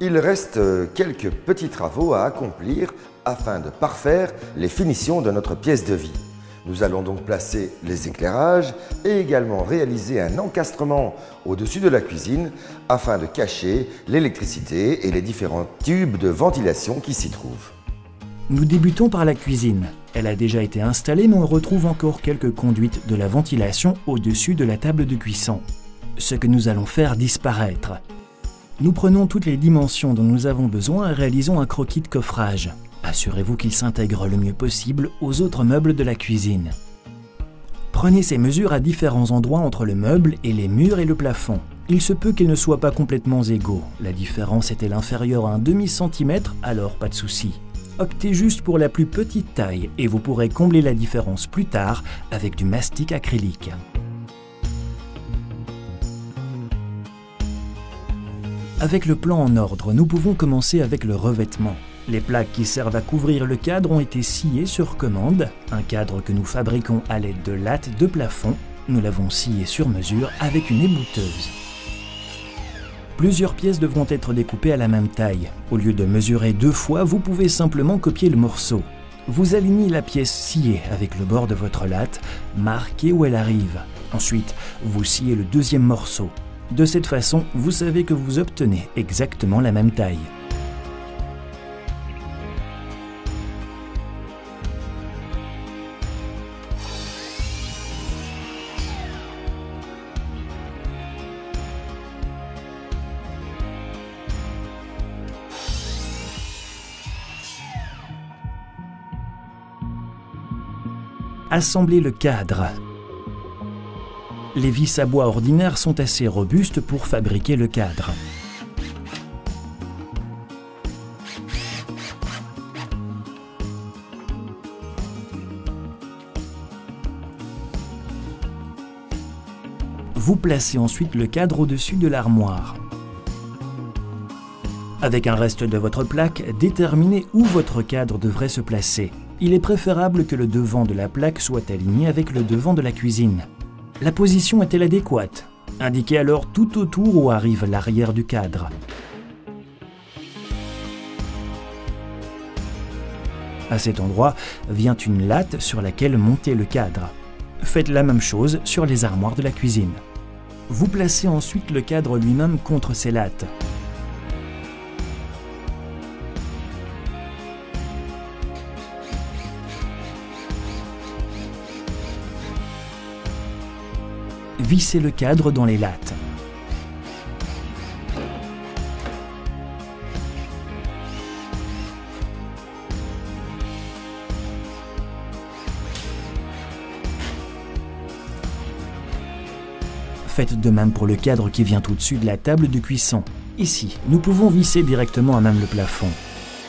Il reste quelques petits travaux à accomplir afin de parfaire les finitions de notre pièce de vie. Nous allons donc placer les éclairages et également réaliser un encastrement au-dessus de la cuisine afin de cacher l'électricité et les différents tubes de ventilation qui s'y trouvent. Nous débutons par la cuisine. Elle a déjà été installée, mais on retrouve encore quelques conduites de la ventilation au-dessus de la table de cuisson. Ce que nous allons faire disparaître. Nous prenons toutes les dimensions dont nous avons besoin et réalisons un croquis de coffrage. Assurez-vous qu'il s'intègre le mieux possible aux autres meubles de la cuisine. Prenez ces mesures à différents endroits entre le meuble et les murs et le plafond. Il se peut qu'ils ne soient pas complètement égaux. La différence est-elle inférieure à un demi-centimètre, alors pas de souci. Optez juste pour la plus petite taille et vous pourrez combler la différence plus tard avec du mastic acrylique. Avec le plan en ordre, nous pouvons commencer avec le revêtement. Les plaques qui servent à couvrir le cadre ont été sciées sur commande, un cadre que nous fabriquons à l'aide de lattes de plafond. Nous l'avons scié sur mesure avec une ébouteuse. Plusieurs pièces devront être découpées à la même taille. Au lieu de mesurer 2 fois, vous pouvez simplement copier le morceau. Vous alignez la pièce sciée avec le bord de votre latte, marqué où elle arrive. Ensuite, vous sciez le deuxième morceau. De cette façon, vous savez que vous obtenez exactement la même taille. Assemblez le cadre. Les vis à bois ordinaires sont assez robustes pour fabriquer le cadre. Vous placez ensuite le cadre au-dessus de l'armoire. Avec un reste de votre plaque, déterminez où votre cadre devrait se placer. Il est préférable que le devant de la plaque soit aligné avec le devant de la cuisine. La position est-elle adéquate? Indiquez alors tout autour où arrive l'arrière du cadre. À cet endroit vient une latte sur laquelle monter le cadre. Faites la même chose sur les armoires de la cuisine. Vous placez ensuite le cadre lui-même contre ces lattes. Vissez le cadre dans les lattes. Faites de même pour le cadre qui vient au-dessus de la table de cuisson. Ici, nous pouvons visser directement à même le plafond.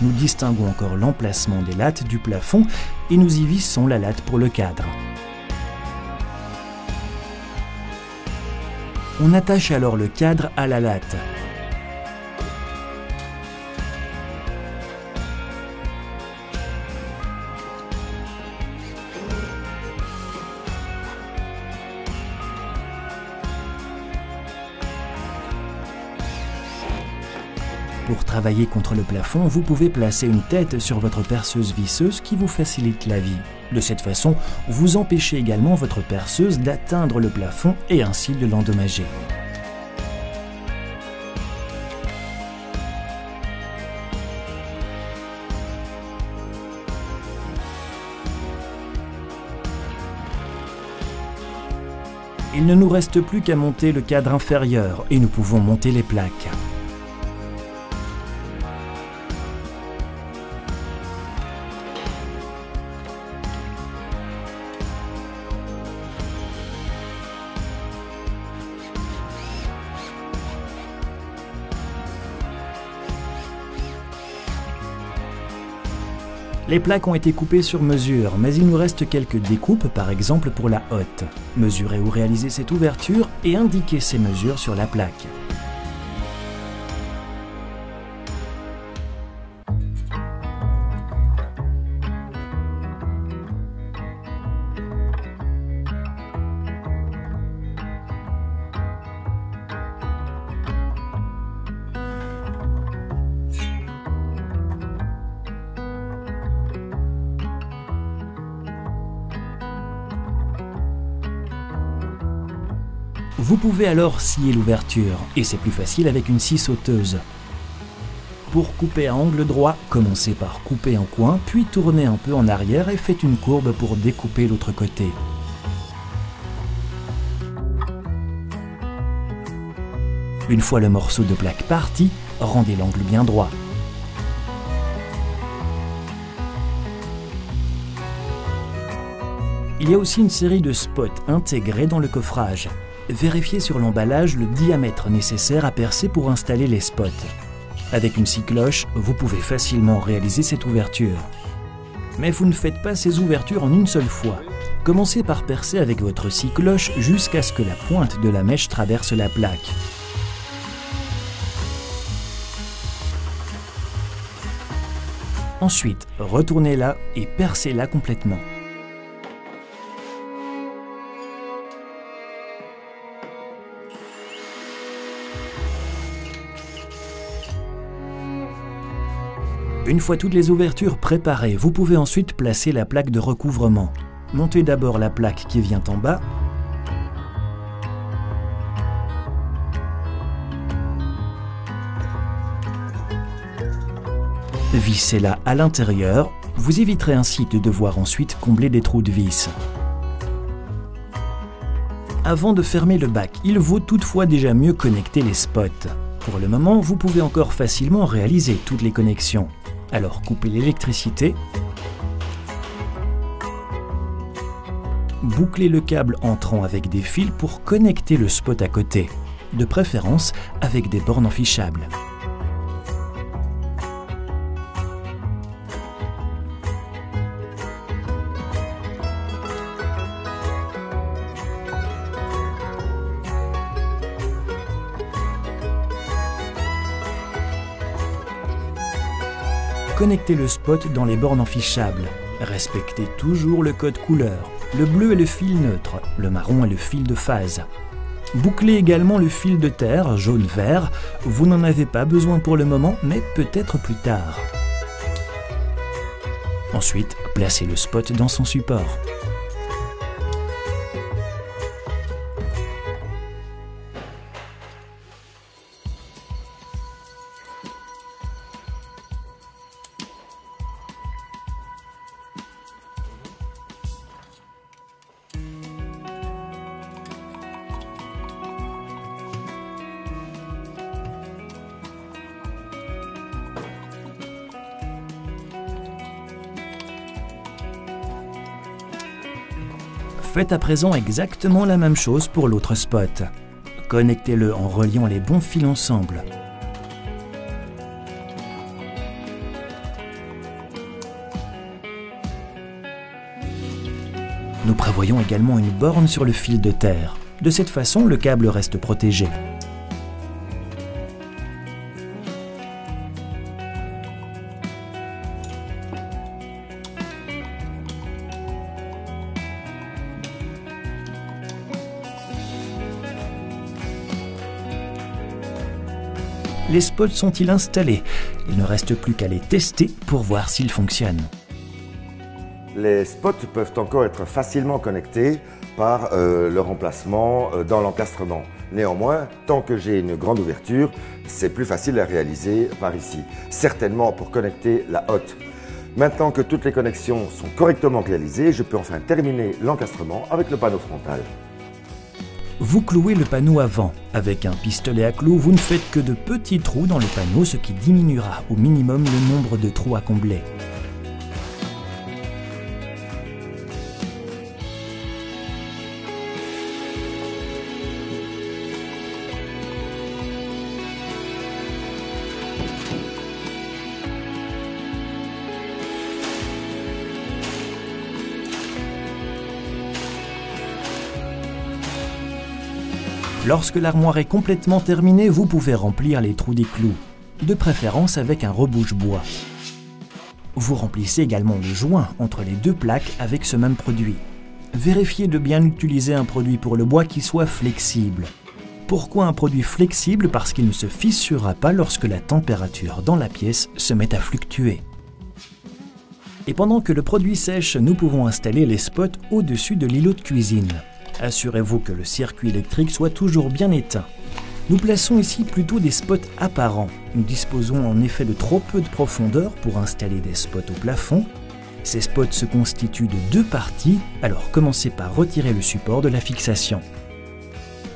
Nous distinguons encore l'emplacement des lattes du plafond et nous y vissons la latte pour le cadre. On attache alors le cadre à la latte. Pour travailler contre le plafond, vous pouvez placer une tête sur votre perceuse visseuse qui vous facilite la vie. De cette façon, vous empêchez également votre perceuse d'atteindre le plafond et ainsi de l'endommager. Il ne nous reste plus qu'à monter le cadre inférieur et nous pouvons monter les plaques. Les plaques ont été coupées sur mesure, mais il nous reste quelques découpes, par exemple pour la hotte. Mesurez ou réalisez cette ouverture et indiquez ces mesures sur la plaque. Vous pouvez alors scier l'ouverture, et c'est plus facile avec une scie sauteuse. Pour couper à angle droit, commencez par couper en coin, puis tournez un peu en arrière et faites une courbe pour découper l'autre côté. Une fois le morceau de plaque parti, rendez l'angle bien droit. Il y a aussi une série de spots intégrés dans le coffrage. Vérifiez sur l'emballage le diamètre nécessaire à percer pour installer les spots. Avec une scie cloche, vous pouvez facilement réaliser cette ouverture. Mais vous ne faites pas ces ouvertures en une seule fois. Commencez par percer avec votre scie cloche jusqu'à ce que la pointe de la mèche traverse la plaque. Ensuite, retournez-la et percez-la complètement. Une fois toutes les ouvertures préparées, vous pouvez ensuite placer la plaque de recouvrement. Montez d'abord la plaque qui vient en bas. Vissez-la à l'intérieur. Vous éviterez ainsi de devoir ensuite combler des trous de vis. Avant de fermer le bac, il vaut toutefois déjà mieux connecter les spots. Pour le moment, vous pouvez encore facilement réaliser toutes les connexions. Alors coupez l'électricité, bouclez le câble entrant avec des fils pour connecter le spot à côté, de préférence avec des bornes enfichables. Connectez le spot dans les bornes enfichables. Respectez toujours le code couleur. Le bleu est le fil neutre, le marron est le fil de phase. Bouclez également le fil de terre, jaune-vert. Vous n'en avez pas besoin pour le moment, mais peut-être plus tard. Ensuite, placez le spot dans son support. Faites à présent exactement la même chose pour l'autre spot. Connectez-le en reliant les bons fils ensemble. Nous prévoyons également une borne sur le fil de terre. De cette façon, le câble reste protégé. Les spots sont-ils installés? Il ne reste plus qu'à les tester pour voir s'ils fonctionnent. Les spots peuvent encore être facilement connectés par leur emplacement dans l'encastrement. Néanmoins, tant que j'ai une grande ouverture, c'est plus facile à réaliser par ici. Certainement pour connecter la hotte. Maintenant que toutes les connexions sont correctement réalisées, je peux enfin terminer l'encastrement avec le panneau frontal. Vous clouez le panneau avant. Avec un pistolet à clous, vous ne faites que de petits trous dans le panneau, ce qui diminuera au minimum le nombre de trous à combler. Lorsque l'armoire est complètement terminée, vous pouvez remplir les trous des clous, de préférence avec un rebouche-bois. Vous remplissez également le joint entre les deux plaques avec ce même produit. Vérifiez de bien utiliser un produit pour le bois qui soit flexible. Pourquoi un produit flexible? Parce qu'il ne se fissurera pas lorsque la température dans la pièce se met à fluctuer. Et pendant que le produit sèche, nous pouvons installer les spots au-dessus de l'îlot de cuisine. Assurez-vous que le circuit électrique soit toujours bien éteint. Nous plaçons ici plutôt des spots apparents. Nous disposons en effet de trop peu de profondeur pour installer des spots au plafond. Ces spots se constituent de 2 parties, alors commencez par retirer le support de la fixation.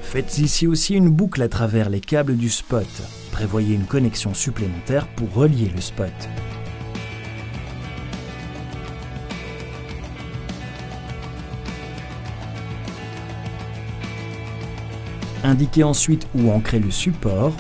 Faites ici aussi une boucle à travers les câbles du spot. Prévoyez une connexion supplémentaire pour relier le spot. Indiquez ensuite où ancrer le support.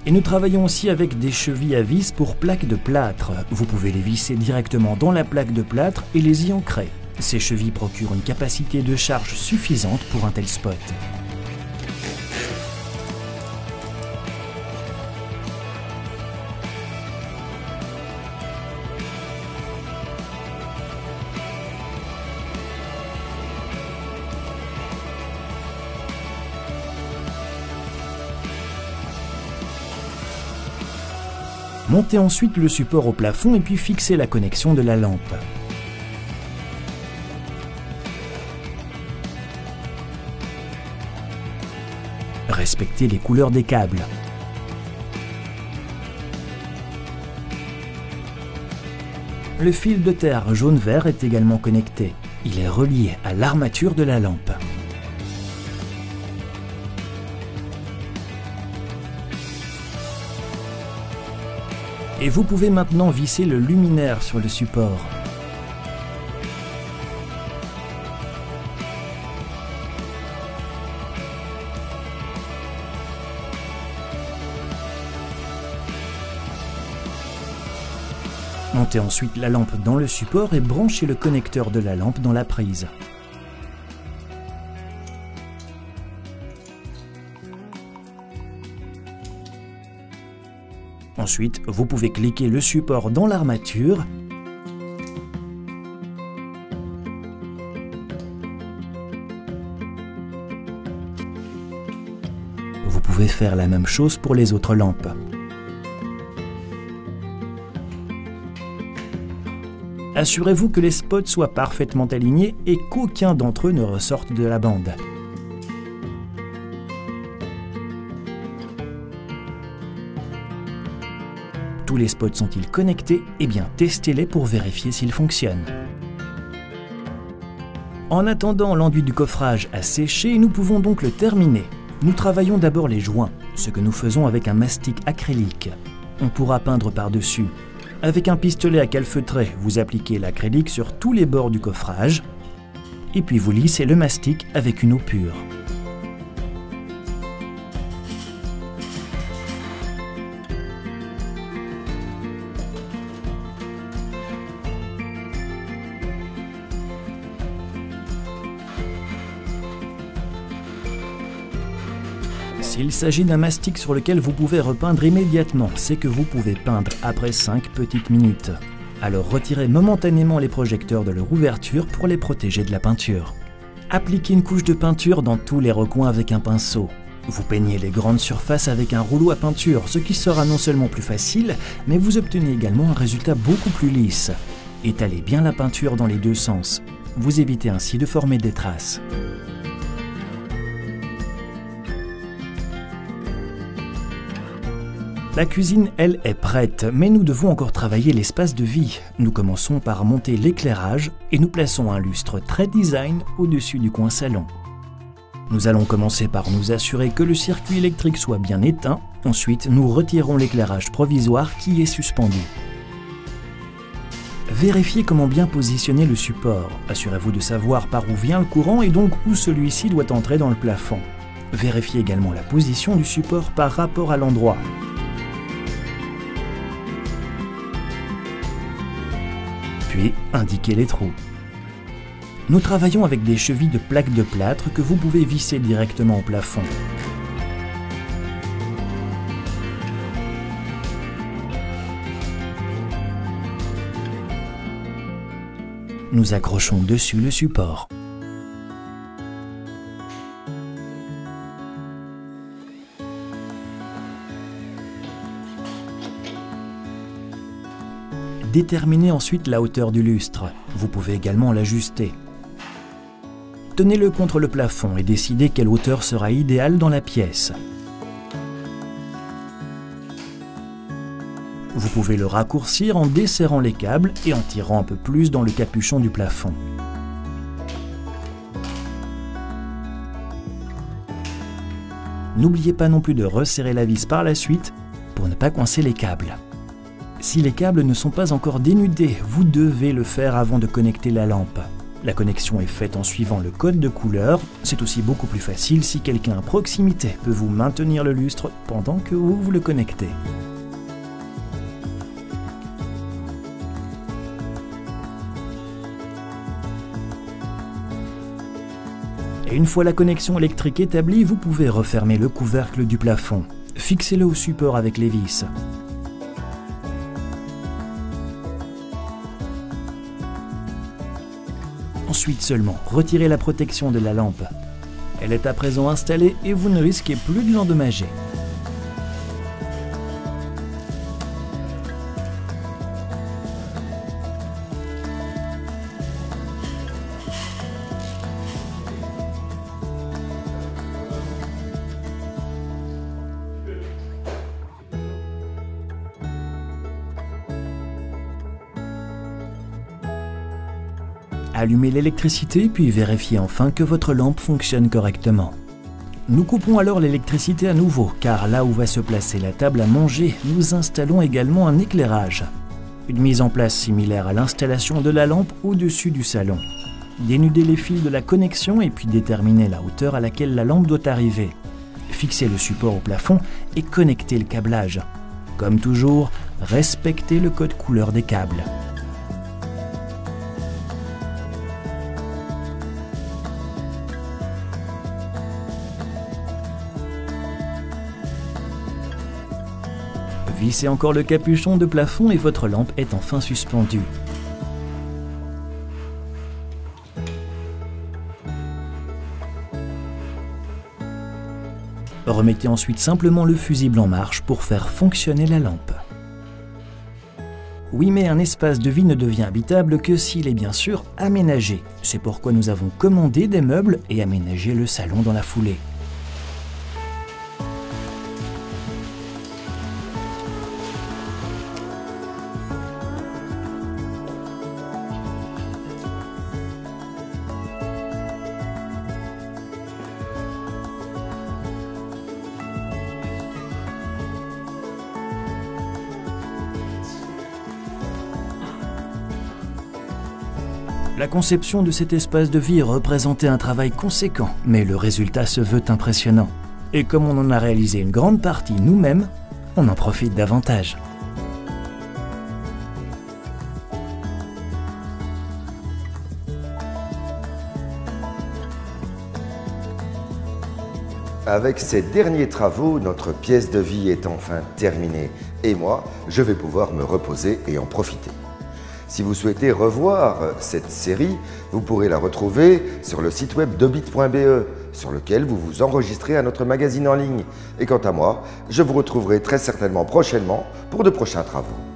Et nous travaillons aussi avec des chevilles à vis pour plaques de plâtre. Vous pouvez les visser directement dans la plaque de plâtre et les y ancrer. Ces chevilles procurent une capacité de charge suffisante pour un tel spot. Montez ensuite le support au plafond et puis fixez la connexion de la lampe. Respectez les couleurs des câbles. Le fil de terre jaune-vert est également connecté. Il est relié à l'armature de la lampe. Et vous pouvez maintenant visser le luminaire sur le support. Montez ensuite la lampe dans le support et branchez le connecteur de la lampe dans la prise. Ensuite, vous pouvez cliquer le support dans l'armature Vous pouvez faire la même chose pour les autres lampes. Assurez-vous que les spots soient parfaitement alignés et qu'aucun d'entre eux ne ressorte de la bande. Tous les spots sont-ils connectés? Eh bien, testez-les pour vérifier s'ils fonctionnent. En attendant l'enduit du coffrage à sécher, nous pouvons donc le terminer. Nous travaillons d'abord les joints, ce que nous faisons avec un mastic acrylique. On pourra peindre par-dessus. Avec un pistolet à calfeutrer, vous appliquez l'acrylique sur tous les bords du coffrage, et puis vous lissez le mastic avec une eau pure. S'il s'agit d'un mastic sur lequel vous pouvez repeindre immédiatement, c'est que vous pouvez peindre après 5 petites minutes. Alors retirez momentanément les projecteurs de leur ouverture pour les protéger de la peinture. Appliquez une couche de peinture dans tous les recoins avec un pinceau. Vous peignez les grandes surfaces avec un rouleau à peinture, ce qui sera non seulement plus facile, mais vous obtenez également un résultat beaucoup plus lisse. Étalez bien la peinture dans les deux sens. Vous évitez ainsi de former des traces. La cuisine, elle, est prête, mais nous devons encore travailler l'espace de vie. Nous commençons par monter l'éclairage et nous plaçons un lustre très design au-dessus du coin salon. Nous allons commencer par nous assurer que le circuit électrique soit bien éteint. Ensuite, nous retirons l'éclairage provisoire qui est suspendu. Vérifiez comment bien positionner le support. Assurez-vous de savoir par où vient le courant et donc où celui-ci doit entrer dans le plafond. Vérifiez également la position du support par rapport à l'endroit. Puis, indiquez les trous. Nous travaillons avec des chevilles de plaques de plâtre que vous pouvez visser directement au plafond. Nous accrochons dessus le support. Déterminez ensuite la hauteur du lustre. Vous pouvez également l'ajuster. Tenez-le contre le plafond et décidez quelle hauteur sera idéale dans la pièce. Vous pouvez le raccourcir en desserrant les câbles et en tirant un peu plus dans le capuchon du plafond. N'oubliez pas non plus de resserrer la vis par la suite pour ne pas coincer les câbles. Si les câbles ne sont pas encore dénudés, vous devez le faire avant de connecter la lampe. La connexion est faite en suivant le code de couleur. C'est aussi beaucoup plus facile si quelqu'un à proximité peut vous maintenir le lustre pendant que vous le connectez. Et une fois la connexion électrique établie, vous pouvez refermer le couvercle du plafond. Fixez-le au support avec les vis. Ensuite seulement, retirez la protection de la lampe. Elle est à présent installée et vous ne risquez plus de l'endommager. Allumez l'électricité puis vérifiez enfin que votre lampe fonctionne correctement. Nous coupons alors l'électricité à nouveau car là où va se placer la table à manger, nous installons également un éclairage. Une mise en place similaire à l'installation de la lampe au-dessus du salon. Dénudez les fils de la connexion et puis déterminez la hauteur à laquelle la lampe doit arriver. Fixez le support au plafond et connectez le câblage. Comme toujours, respectez le code couleur des câbles. Vissez encore le capuchon de plafond et votre lampe est enfin suspendue. Remettez ensuite simplement le fusible en marche pour faire fonctionner la lampe. Oui, mais un espace de vie ne devient habitable que s'il est bien sûr aménagé. C'est pourquoi nous avons commandé des meubles et aménagé le salon dans la foulée. La conception de cet espace de vie représentait un travail conséquent, mais le résultat se veut impressionnant. Et comme on en a réalisé une grande partie nous-mêmes, on en profite davantage. Avec ces derniers travaux, notre pièce de vie est enfin terminée. Et moi, je vais pouvoir me reposer et en profiter. Si vous souhaitez revoir cette série, vous pourrez la retrouver sur le site web dobit.be, sur lequel vous vous enregistrez à notre magazine en ligne. Et quant à moi, je vous retrouverai très certainement prochainement pour de prochains travaux.